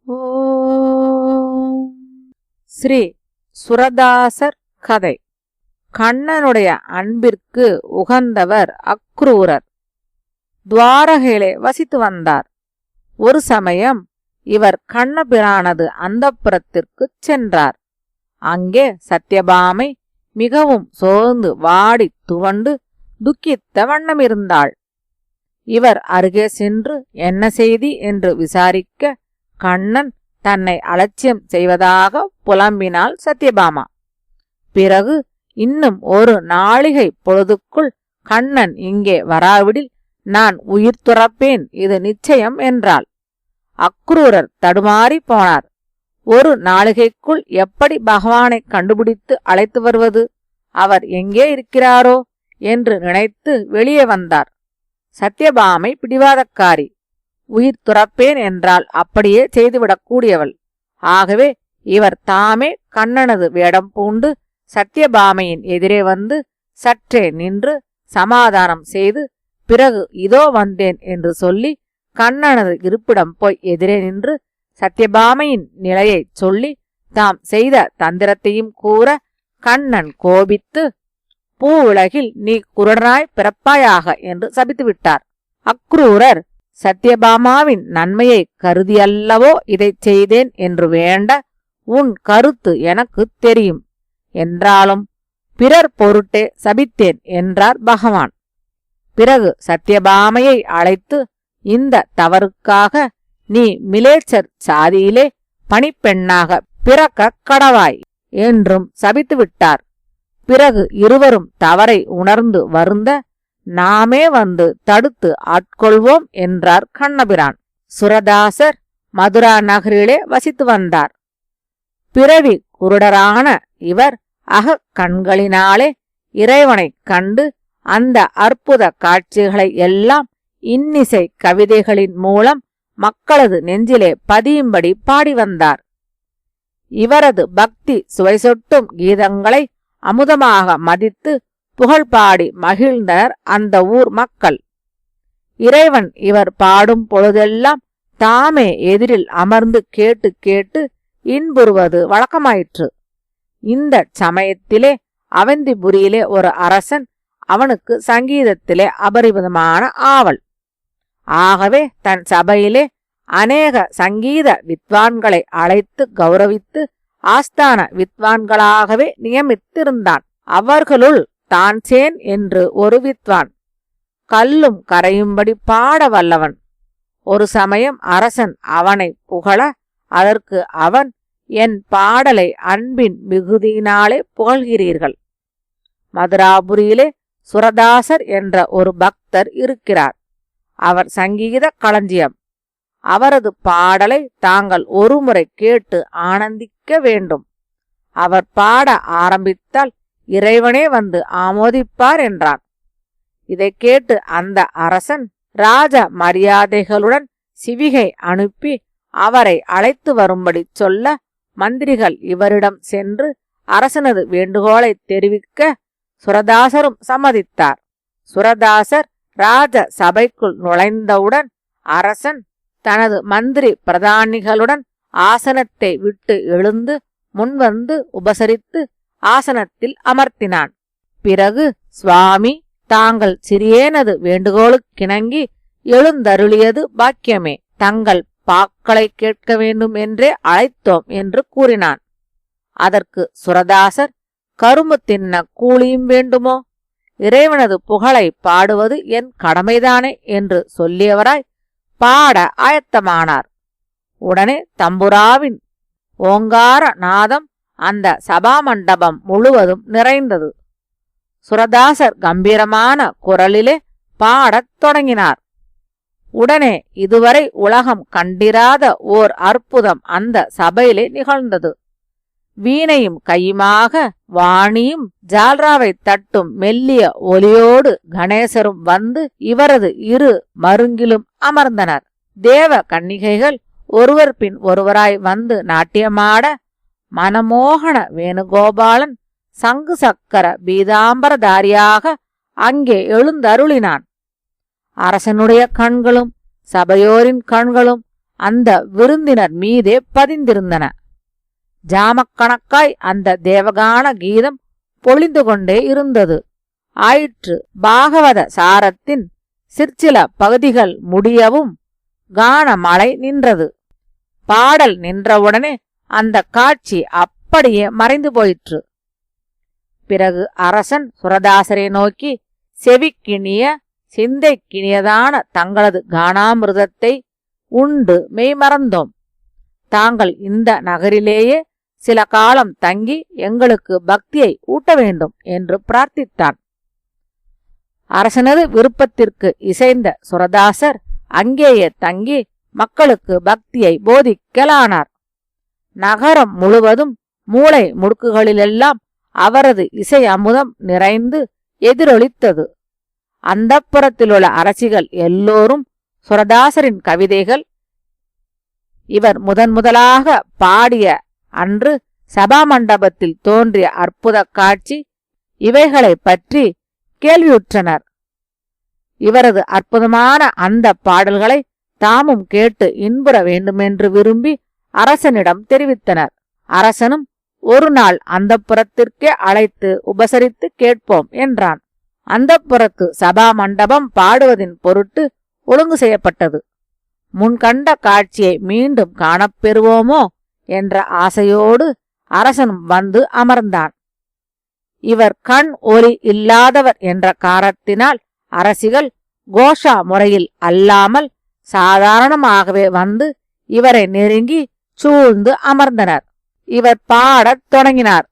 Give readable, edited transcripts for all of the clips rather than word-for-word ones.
ஓம் ஸ்ரீ சுரதாசர் கதை. கண்ணனுடைய அன்பிற்கு உகந்தவர் அக்ரூரர். துவாரகையிலே வசித்து வந்தார். ஒரு சமயம் இவர் கண்ணபிரானது அந்தப்புரத்திற்குச் சென்றார். அங்கே சத்யபாமை மிகவும் சோர்ந்து வாடி துவண்டு துக்கித்த வண்ணமிருந்தாள். இவர் அருகே சென்று என்ன செய்தி என்று விசாரிக்க கண்ணன் தன்னை அலட்சியம் செய்வதாக புலம்பினாள் சத்யபாமா. பிறகு இன்னும் ஒரு நாழிகை பொழுதுக்குள் கண்ணன் இங்கே வராவிடில் நான் உயிர் துறப்பேன், இது நிச்சயம் என்றாள். அக்ரூரர் தடுமாறி போனார். ஒரு நாழிகைக்குள் எப்படி பகவானை கண்டுபிடித்து அழைத்து வருவது? அவர் எங்கே இருக்கிறாரோ என்று நினைத்து வெளியே வந்தார். சத்யபாமை பிடிவாதக்காரி. உயிர் துறப்பேன் என்றால் அப்படியே செய்துவிடக்கூடியவள். ஆகவே இவர் தாமே கண்ணனது வேடம் பூண்டு சத்யபாமையின் எதிரே வந்து சற்றே நின்று சமாதானம் செய்து பிறகு இதோ வந்தேன் என்று சொல்லி கண்ணனது இருப்பிடம் போய் எதிரே நின்று சத்யபாமையின் நிலையைச் சொல்லி தாம் செய்த தந்திரத்தையும் கூற கண்ணன் கோபித்து பூவுலகில் நீ குருடனாய் பிறப்பாயாக என்று சபித்துவிட்டார். அக்ரூரர் சத்யபாமாவின் நன்மையை கருதியல்லவோ இதைச் செய்தேன் என்று வேண்ட, உன் கருத்து எனக்கு தெரியும் என்றாலும் பிறர் பொருட்டே சபித்தேன் என்றார் பகவான். பிறகு சத்யபாமையை அழைத்து இந்த தவறுக்காக நீ மிலேச்சர் சாதியிலே பணிப்பெண்ணாக பிறக்க கடவாய் என்றும் சபித்துவிட்டார். பிறகு இருவரும் தவறை உணர்ந்து வருந்த நாமே வந்து தடுத்து ஆட்கொள்வோம் என்றார் கண்ணபிரான். சுரதாசர் மதுரா நகரிலே வசித்து வந்தார். பிறவி குருடரான இவர் கண்களினாலே இறைவனைக் கண்டு அந்த அற்புத காட்சிகளை எல்லாம் இன்னிசை கவிதைகளின் மூலம் மக்களது நெஞ்சிலே பதியும்படி பாடி வந்தார். இவரது பக்தி சுவைசொட்டும் கீதங்களை அமுதமாக மதித்து புகழ்பாடி மகிழ்ந்தனர் அந்த ஊர் மக்கள். இறைவன் இவர் பாடும் பொழுதெல்லாம் தாமே எதிரில் அமர்ந்து கேட்டு கேட்டு இன்புறுவது வழக்கமாயிற்று. இந்த சமயத்திலே அவந்திபுரியிலே ஒரு அரசன், அவனுக்கு சங்கீதத்திலே அபரிமிதமான ஆவல். ஆகவே தன் சபையிலே அநேக சங்கீத வித்வான்களை அழைத்து கௌரவித்து ஆஸ்தான வித்வான்களாகவே நியமித்திருந்தான். அவர்களுள் தான்சேன் என்று ஒரு வித்வான், கல்லும் கரையும்படி பாட வல்லவன். ஒரு சமயம் அரசன் அவனை புகழ, அதற்கு அவன், என் பாடலை அன்பின் மிகுதியினாலே புகழ்கிறீர்கள். மதுராபுரியிலே சுரதாசர் என்ற ஒரு பக்தர் இருக்கிறார். அவர் சங்கீத களஞ்சியம். அவரது பாடலை தாங்கள் ஒருமுறை கேட்டு ஆனந்திக்க வேண்டும். அவர் பாட ஆரம்பித்தால் இறைவனே வந்து ஆமோதிப்பார் என்றான். இதை கேட்டு அந்த அரசன் ராஜ மரியாதைகளுடன் சிவிகை அனுப்பி அவரை அழைத்து வரும்படி சொல்ல, மந்திரிகள் இவரிடம் சென்று அரசனது வேண்டுகோளை தெரிவிக்க சுரதாசரும் சம்மதித்தார். சுரதாசர் ராஜ சபைக்குள் நுழைந்தவுடன் அரசன் தனது மந்திரி பிரதானிகளுடன் ஆசனத்தை விட்டு எழுந்து முன்வந்து உபசரித்து ஆசனத்தில் அமர்த்தினான். பிறகு, சுவாமி, தாங்கள் சிறியேனது வேண்டுகோளுக்கிணங்கி எழுந்தருளியது பாக்கியமே. தங்கள் பாக்களை கேட்க வேண்டும் என்றே அழைத்தோம் என்று கூறினான். அதற்கு சுரதாசர், கரும்பு தின்ன கூலியும் வேண்டுமோ? இறைவனது புகழை பாடுவது என் கடமைதானே என்று சொல்லியவராய் பாட ஆயத்தமானார். உடனே தம்புராவின் ஓங்கார நாதம் அந்த சபாமண்டபம் முழுவதும் நிறைந்தது. சுரதாசர் கம்பீரமான குரலிலே பாடத் தொடங்கினார். உடனே இதுவரை உலகம் கண்டிராத ஓர் அற்புதம் அந்த சபையிலே நிகழ்ந்தது. வீணையும் கையுமாக வாணியும் ஜால்ராவை தட்டும் மெல்லிய ஒலியோடு கணேசரும் வந்து இவரது இரு மருங்கிலும் அமர்ந்தனர். தேவ கன்னிகைகள் ஒருவர் பின் ஒருவராய் வந்து நாட்டியமாட, மனமோகன வேணுகோபாலன் சங்கு சக்கர பீதாம்பரதாரியாக அங்கே எழுந்தருளினான். அரசனுடைய கண்களும் சபையோரின் கண்களும் அந்த விருந்தினர் மீதே பதிந்திருந்தன. ஜாமக்கணக்காய் அந்த தேவகான கீதம் பொழிந்து கொண்டே இருந்தது. ஆயிற்று பாகவத சாரத்தின் சிற்சில பகுதிகள் முடியவும் கானமழை நின்றது. பாடல் நின்றவுடனே அந்த காட்சி அப்படியே மறைந்து போயிற்று. பிறகு அரசன் சுரதாசரை நோக்கி, செவிக்கினிய சிந்தைக்கினியதான தங்களது கானாமிருதத்தை உண்டு மெய்மறந்தோம். தாங்கள் இந்த நகரிலேயே சில காலம் தங்கி எங்களுக்கு பக்தியை ஊட்ட வேண்டும் என்று பிரார்த்தித்தான். அரசனது விருப்பத்திற்கு இசைந்த சுரதாசர் அங்கேயே தங்கி மக்களுக்கு பக்தியை போதிக்கலானார். நகரம் முழுவதும் மூளை முடுக்குகளிலெல்லாம் அவரது இசை அமுதம் நிறைந்து எதிரொலித்தது. அந்தப்புறத்திலுள்ள அரசிகள் எல்லோரும் சுரதாசரின் கவிதைகள் இவர் முதன்முதலாக பாடிய அன்று சபாமண்டபத்தில் தோன்றிய அற்புத காட்சி இவைகளை பற்றி கேள்வியுற்றனர். இவரது அற்புதமான அந்த பாடல்களை தாமும் கேட்டு இன்புற வேண்டுமென்று விரும்பி அரசனிடம் தெரிவித்தனர். அரசனும் ஒரு நாள் அந்தப்புறத்திற்கே அழைத்து உபசரித்து கேட்போம் என்றான். அந்தப்புறத்து சபா மண்டபம் பாடுவதின் பொருட்டு ஒழுங்கு செய்யப்பட்டது. முன்கண்ட காட்சியை மீண்டும் காணப்பெறுவோமோ என்ற ஆசையோடு அரசனும் வந்து அமர்ந்தான். இவர் கண் ஒலி இல்லாதவர் என்ற காரணத்தினால் அரசிகள் கோஷா முறையில் அல்லாமல் சாதாரணமாகவே வந்து இவரை நெருங்கி சூழ்ந்து அமர்ந்தனர். இவர் பாடத் தொடங்கினார்.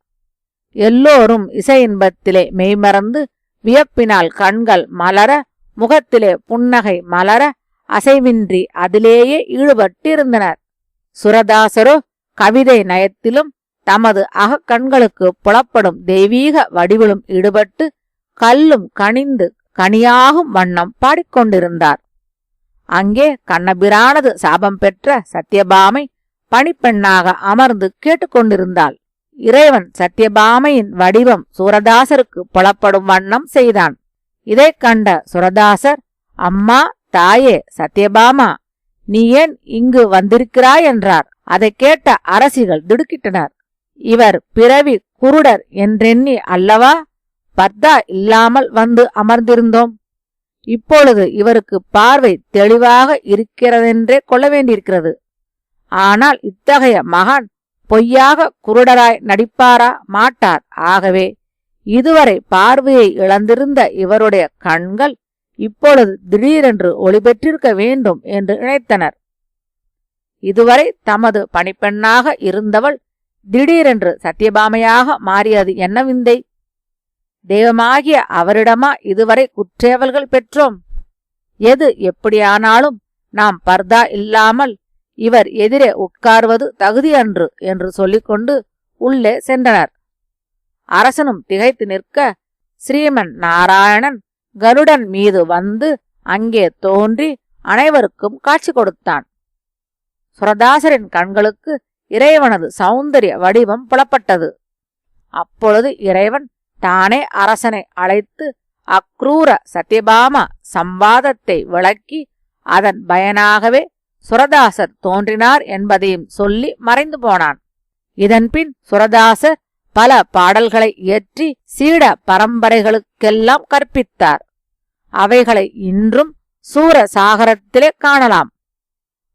எல்லோரும் இசை இன்பத்திலே மெய்மறந்து வியப்பினால் கண்கள் மலர, முகத்திலே புன்னகை மலர, அசைவின்றி அதிலேயே ஈடுபட்டிருந்தனர். சுரதாசரோ கவிதை நயத்திலும் தமது அகக்கண்களுக்கு புலப்படும் தெய்வீக வடிவிலும் ஈடுபட்டு கல்லும் கனிந்து கனியாகும் வண்ணம் பாடிக்கொண்டிருந்தார். அங்கே கண்ணபிரானது சாபம் பெற்ற சத்யபாமை பணிப்பெண்ணாக அமர்ந்து கேட்டுக்கொண்டிருந்தாள். இறைவன் சத்யபாமையின் வடிவம் சுரதாசருக்கு புலப்படும் வண்ணம் செய்தான். இதைக் கண்ட சுரதாசர், அம்மா, தாயே சத்யபாமா, நீ ஏன் இங்கு வந்திருக்கிறாய் என்றார். அதை கேட்ட அரசிகள் திடுக்கிட்டனர். இவர் பிறவி குருடர் என்றெண்ணி அல்லவா பர்தா இல்லாமல் வந்து அமர்ந்திருந்தோம். இப்பொழுது இவருக்கு பார்வை தெளிவாக இருக்கிறதென்றே கொள்ள வேண்டியிருக்கிறது. ஆனால் இத்தகைய மகான் பொய்யாக குருடராய் நடிப்பாரா? மாட்டார். ஆகவே இதுவரை பார்வையை இழந்திருந்த இவருடைய கண்கள் இப்பொழுது திடீரென்று ஒளி பெற்றிருக்க வேண்டும் என்று நினைத்தனர். இதுவரை தமது பணிப்பெண்ணாக இருந்தவள் திடீரென்று சத்யபாமையாக மாறியது என்ன விந்தை? தெய்வமாகிய அவரிடமா இதுவரை குற்றேவல்கள் பெற்றோம்? எது எப்படியானாலும் நாம் பர்தா இல்லாமல் இவர் எதிரே உட்கார்வது தகுதியன்று என்று சொல்லிக்கொண்டு உள்ளே சென்றனர். அரசனும் திகைத்து நிற்க, ஸ்ரீமன் நாராயணன் கருடன் மீது வந்து அங்கே தோன்றி அனைவருக்கும் காட்சி கொடுத்தான். சுரதாசரின் கண்களுக்கு இறைவனது சௌந்தரிய வடிவம் புலப்பட்டது. அப்பொழுது இறைவன் தானே அரசனை அழைத்து அக்ரூர சத்யபாம சம்வாதத்தை விளக்கி அதன் பயனாகவே சுரதாசர் தோன்றினார் என்பதையும் சொல்லி மறைந்து போனான். இதன்பின் சுரதாசர் பல பாடல்களை இயற்றி சீட பரம்பரைகளுக்கெல்லாம் கற்பித்தார். அவைகளை இன்றும் சூரசாகரத்திலே காணலாம்.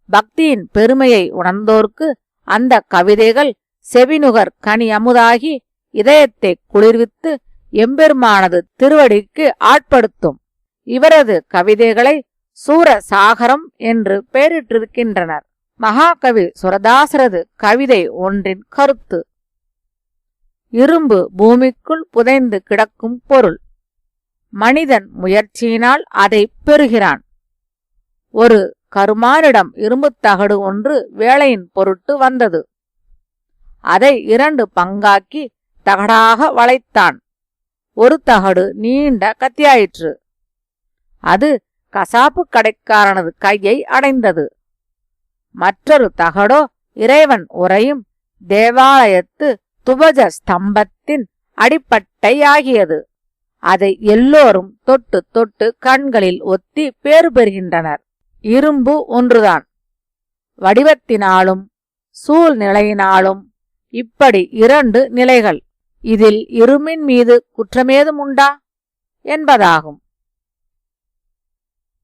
பக்தியின் பெருமையை உணர்ந்தோர்க்கு அந்த கவிதைகள் செவிநுகர் கனி அமுதாகி இதயத்தை குளிர்வித்து எம்பெருமானது திருவடிக்கு ஆட்படுத்தும். இவரது கவிதைகளை சூரசாகரம் என்று பெயரிட்டிருக்கின்றனர். மகாகவி சுரதாசரது கவிதை ஒன்றின் கருத்து: இரும்பு பூமிக்குள் புதைந்து கிடக்கும் பொருள். மனிதன் முயற்சியினால் அதை பெறுகிறான். ஒரு கருமானிடம் இரும்புத் தகடு ஒன்று வேலையின் பொருட்டு வந்தது. அதை 2 பங்காக்கி தகடாக வளைத்தான். ஒரு தகடு நீண்ட கத்தியாயிற்று. அது கசாப்பு கடைக்காரனது கையை அடைந்தது. மற்றொரு தகடோ இறைவன் உறையும் தேவாலயத்து துவஜ ஸ்தம்பத்தின் அடிப்பட்டையாகியது. அதை எல்லோரும் தொட்டு தொட்டு கண்களில் ஒத்தி பேறு பெறுகின்றனர். இரும்பு ஒன்றுதான். வடிவத்தினாலும் சூழ்நிலையினாலும் இப்படி இரண்டு நிலைகள். இதில் இருமின் மீது குற்றமேதும் உண்டா என்பதாகும்.